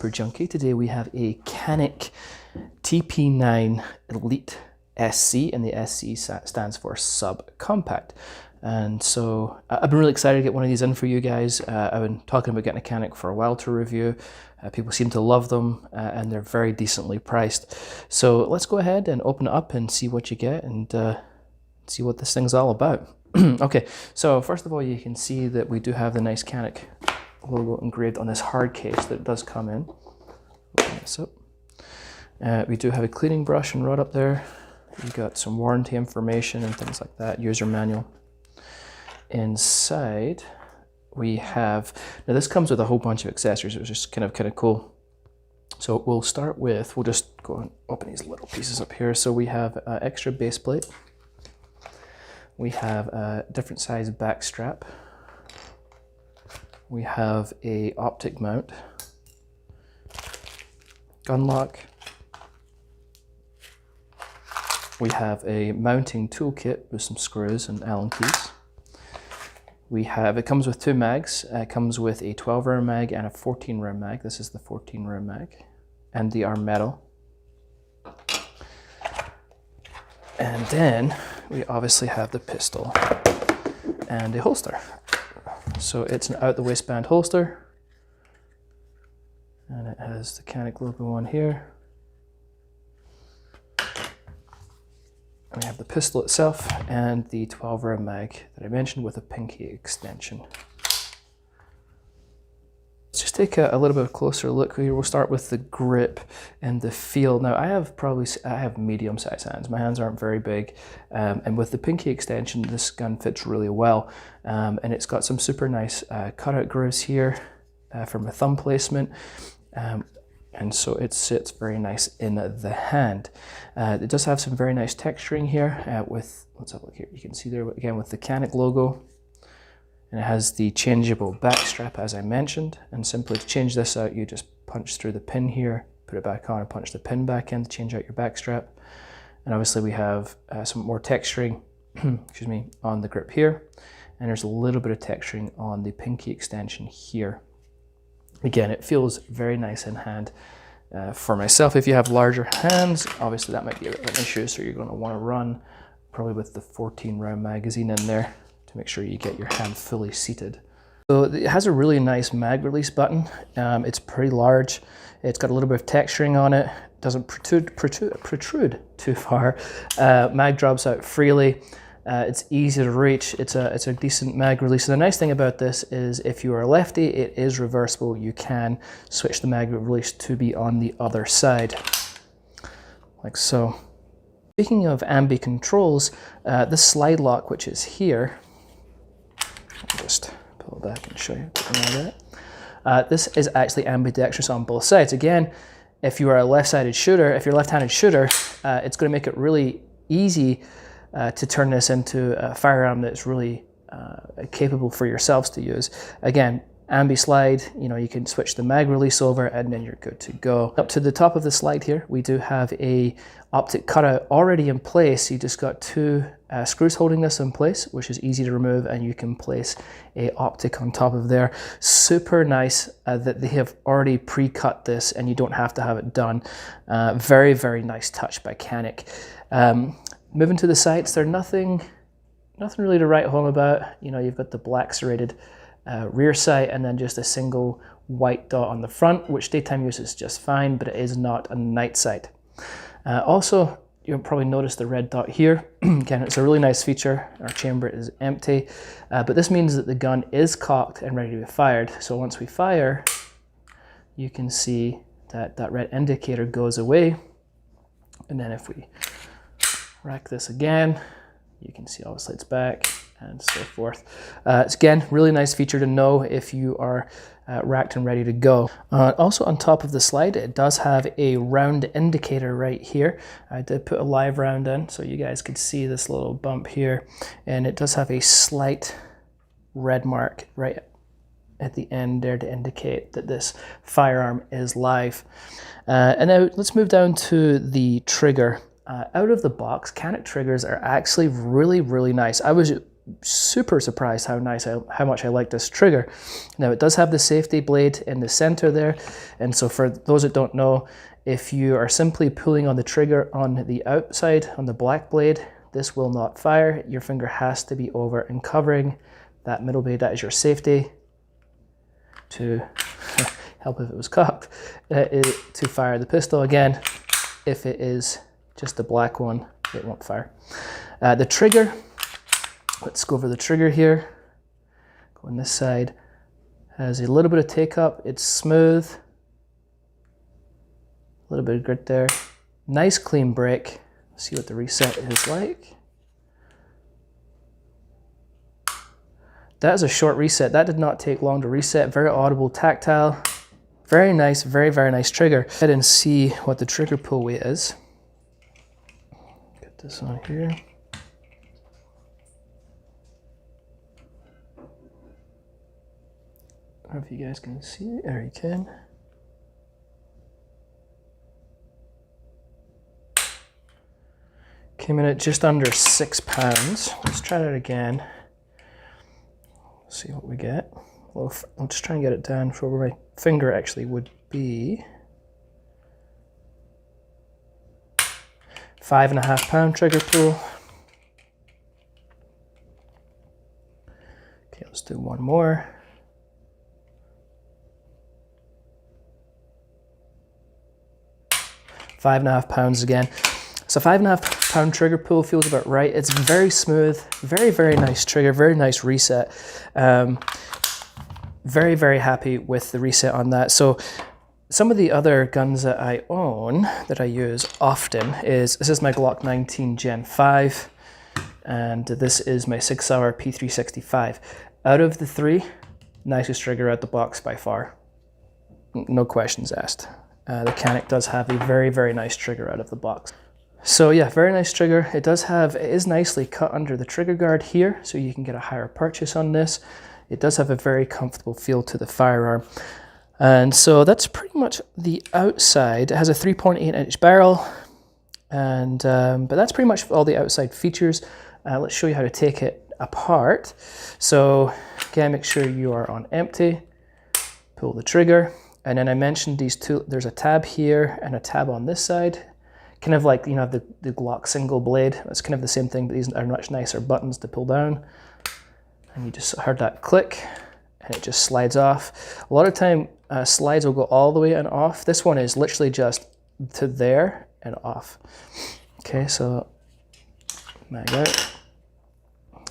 super junky. Today we have a Canik TP9 Elite SC, and the SC stands for subcompact. And so I've been really excited to get one of these in for you guys. I've been talking about getting a Canik for a while to review. People seem to love them, and they're very decently priced. So let's go ahead and open it up and see what you get and see what this thing's all about. Okay, so first of all, you can see that we do have the nice Canik logo engraved on this hard case that it does come in. Open this up. We do have a cleaning brush and rod up there. You've got some warranty information and things like that, user manual. Inside, we have, now this comes with a whole bunch of accessories, which is kind of cool. So we'll start with, we'll just go and open these little pieces up here. So we have extra base plate. We have a different size back strap. We have a optic mount, gun lock. We have a mounting toolkit with some screws and Allen keys. We have, it comes with two mags. It comes with a 12 round mag and a 14 round mag. This is the 14 round mag. And they are metal. And then we obviously have the pistol and a holster. So it's an out the waistband holster. And it has the Canik logo on here. And we have the pistol itself and the 12 round mag that I mentioned with a pinky extension. Let's just take a little bit of a closer look here. We'll start with the grip and the feel. Now I have medium sized hands. My hands aren't very big. And with the pinky extension, this gun fits really well. And it's got some super nice cutout grooves here for my thumb placement. And so it sits very nice in the hand. It does have some very nice texturing here with, let's have a look here. You can see there again with the Canik logo. And it has the changeable back strap, as I mentioned. And simply to change this out, you just punch through the pin here, put it back on and punch the pin back in to change out your back strap. And obviously we have some more texturing excuse me, on the grip here. And there's a little bit of texturing on the pinky extension here. Again, it feels very nice in hand. For myself, if you have larger hands, obviously that might be a bit of an issue, so you're going to want to run probably with the 14 round magazine in there to make sure you get your hand fully seated. So it has a really nice mag release button. It's pretty large. It's got a little bit of texturing on it. Doesn't protrude too far. Mag drops out freely. It's easy to reach. It's a decent mag release. And the nice thing about this is if you are a lefty, it is reversible. You can switch the mag release to be on the other side, like so. Speaking of ambi controls, this slide lock, which is here, I'll just pull it back and show you that. This is actually ambidextrous on both sides. Again, if you are a left-sided shooter, if you're a left-handed shooter, it's going to make it really easy to turn this into a firearm that's really capable for yourselves to use. Again, ambi slide, you can switch the mag release over and then you're good to go. Up to the top of the slide here, we do have a optic cutout already in place. You just got two screws holding this in place, which is easy to remove, and you can place a optic on top of there. Super nice that they have already pre-cut this and you don't have to have it done. Very, very nice touch by Canik. Moving to the sights, they're nothing really to write home about. You've got the black serrated rear sight and then just a single white dot on the front, which daytime use is just fine, but it is not a night sight. Also, you'll probably notice the red dot here. Again, it's a really nice feature. Our chamber is empty, but this means that the gun is cocked and ready to be fired. So once we fire, you can see that that red indicator goes away. And then if we rack this again, you can see obviously it's back and so forth. It's again, really nice feature to know if you are racked and ready to go. Also on top of the slide, it does have a round indicator right here. I did put a live round in so you guys could see this little bump here, and it does have a slight red mark right at the end there to indicate that this firearm is live. And now let's move down to the trigger. Out of the box, Canik triggers are actually really, really nice. I was super surprised how much I like this trigger. Now it does have the safety blade in the center there, and so for those that don't know, if you are simply pulling on the trigger on the outside, on the black blade, this will not fire. Your finger has to be over and covering that middle blade. That is your safety to help if it was cocked, to fire the pistol. Again, if it is just the black one, it won't fire. The trigger, let's go over the trigger here. Go on this side, has a little bit of take up. It's smooth, a little bit of grit there. Nice clean break. Let's see what the reset is like. That is a short reset. That did not take long to reset. Very audible, tactile. Very nice, very, very nice trigger. Go ahead and see what the trigger pull weight is. Get this on here. I don't know if you guys can see it. There you can. Came in at just under 6 pounds. Let's try that again. See what we get. Well, I'll just try and get it down for where my finger actually would be. 5.5 pound trigger pull. Okay, let's do one more. £5.5 again. So 5.5 pound trigger pull feels about right. It's very smooth, very, very nice trigger, very nice reset. Very, very happy with the reset on that. So some of the other guns that I own, that I use often, this is my Glock 19 Gen 5, and this is my 6-hour P365. Out of the three, nicest trigger out the box by far. No questions asked. The Canik does have a very, very nice trigger out of the box. So yeah, very nice trigger. It is nicely cut under the trigger guard here, so you can get a higher purchase on this. It does have a very comfortable feel to the firearm. And so that's pretty much the outside. It has a 3.8 inch barrel, and but that's pretty much all the outside features. Let's show you how to take it apart. So again, make sure you are on empty, pull the trigger, and then I mentioned these two, there's a tab here and a tab on this side. Kind of like, you know, the Glock single blade. It's kind of the same thing, but these are much nicer buttons to pull down. And you just heard that click, and it just slides off. A lot of time, slides will go all the way and off. This one is literally just to there and off. Okay, so mag out.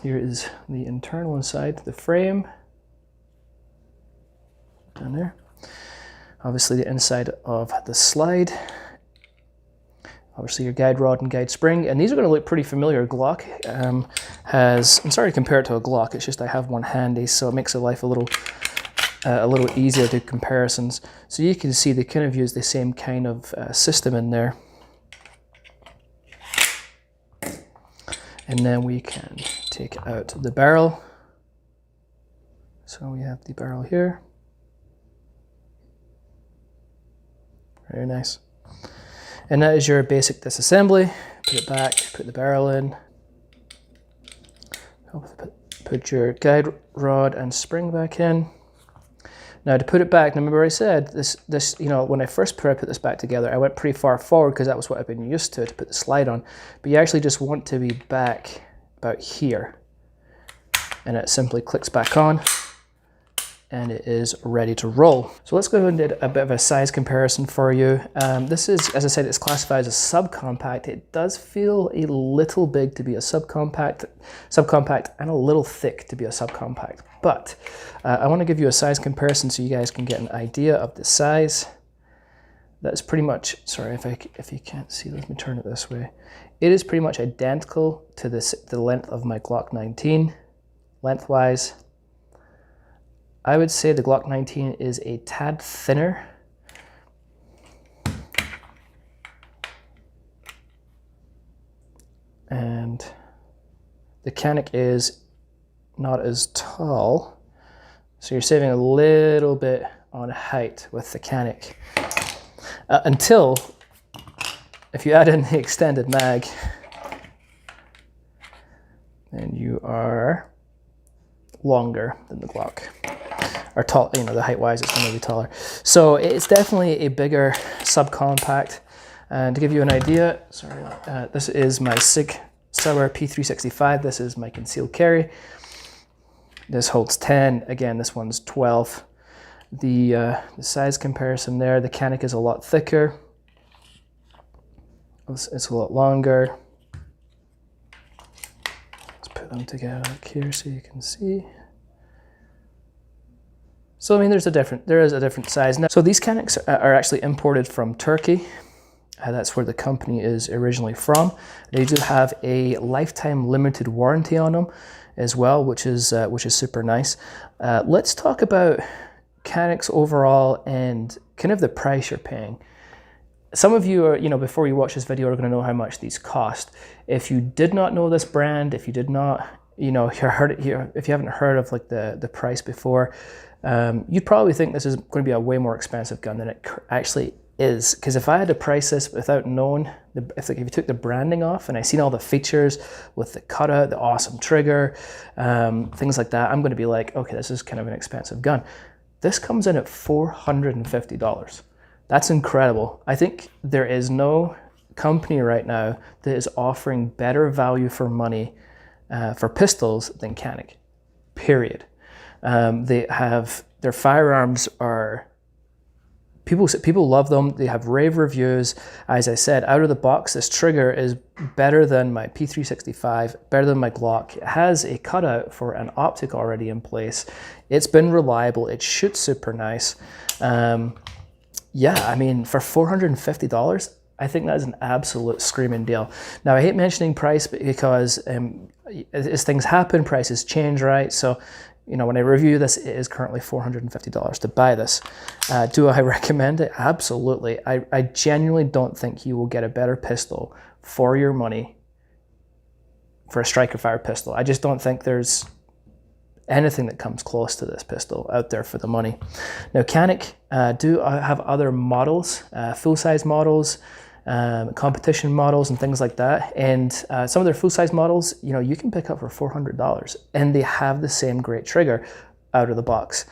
Here is the internal inside the frame. Down there. Obviously the inside of the slide. Obviously your guide rod and guide spring, and these are going to look pretty familiar. Glock I'm sorry to compare it to a Glock, it's just I have one handy, so it makes the life a little easier to comparisons. So you can see they kind of use the same kind of system in there. And then we can take out the barrel. So we have the barrel here. Very nice. And that is your basic disassembly. Put it back, put the barrel in. Put your guide rod and spring back in. Now to put it back, remember I said this, you know, when I first put this back together, I went pretty far forward because that was what I've been used to put the slide on. But you actually just want to be back about here. And it simply clicks back on, and it is ready to roll. So let's go ahead and do a bit of a size comparison for you. This is, as I said, it's classified as a subcompact. It does feel a little big to be a subcompact, and a little thick to be a subcompact. But I want to give you a size comparison so you guys can get an idea of the size. That's pretty much, sorry if you can't see, let me turn it this way. It is pretty much identical to the length of my Glock 19, lengthwise. I would say the Glock 19 is a tad thinner. And the Canik is not as tall. So you're saving a little bit on height with the Canik. Until, if you add in the extended mag, and you are longer than the Glock. Or tall, you know, the height-wise, it's going to be taller. So it's definitely a bigger subcompact. And to give you an idea, sorry, this is my Sig Sauer P365. This is my concealed carry. This holds 10. Again, this one's 12. The size comparison there, the Canik is a lot thicker. It's a lot longer. Let's put them together here so you can see. So I mean, there is a different size. Now, so these Caniks are actually imported from Turkey. That's where the company is originally from. They do have a lifetime limited warranty on them as well, which is super nice. Let's talk about Caniks overall and kind of the price you're paying. Some of you are, you know, before you watch this video, are going to know how much these cost. If you did not know this brand, if you did not, you know, heard it here, if you haven't heard of like the price before, you'd probably think this is going to be a way more expensive gun than it actually is. Because if I had to price this without knowing, if you took the branding off and I seen all the features with the cutout, the awesome trigger, things like that, I'm going to be like, okay, this is kind of an expensive gun. This comes in at $450. That's incredible. I think there is no company right now that is offering better value for money for pistols than Canik, period. They have, their firearms are, people love them. They have rave reviews. As I said, out of the box, this trigger is better than my P365, better than my Glock. It has a cutout for an optic already in place. It's been reliable. It shoots super nice. Yeah, I mean, for $450, I think that is an absolute screaming deal. Now, I hate mentioning price because as things happen, prices change, right? So, you know, when I review this, it is currently $450 to buy this. Do I recommend it? Absolutely. I genuinely don't think you will get a better pistol for your money for a striker fire pistol. I just don't think there's anything that comes close to this pistol out there for the money. Now, Canik do have other models, full-size models, competition models and things like that. And some of their full-size models, you know, you can pick up for $400 and they have the same great trigger out of the box.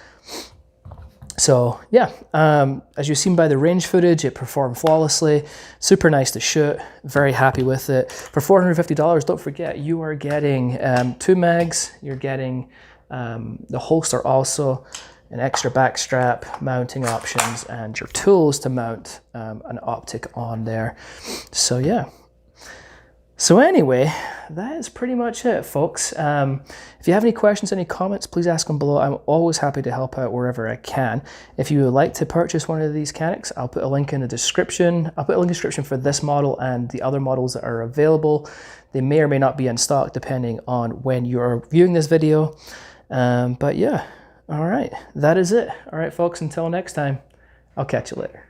So yeah, as you've seen by the range footage, it performed flawlessly, super nice to shoot, very happy with it. For $450, don't forget, you are getting 2 mags, you're getting the holster also, an extra back strap, mounting options, and your tools to mount an optic on there. So yeah. So anyway, that is pretty much it, folks. If you have any questions, any comments, please ask them below. I'm always happy to help out wherever I can. If you would like to purchase one of these Caniks, I'll put a link in the description. I'll put a link in the description for this model and the other models that are available. They may or may not be in stock depending on when you're viewing this video. But yeah, all right, that is it. All right, folks, until next time, I'll catch you later.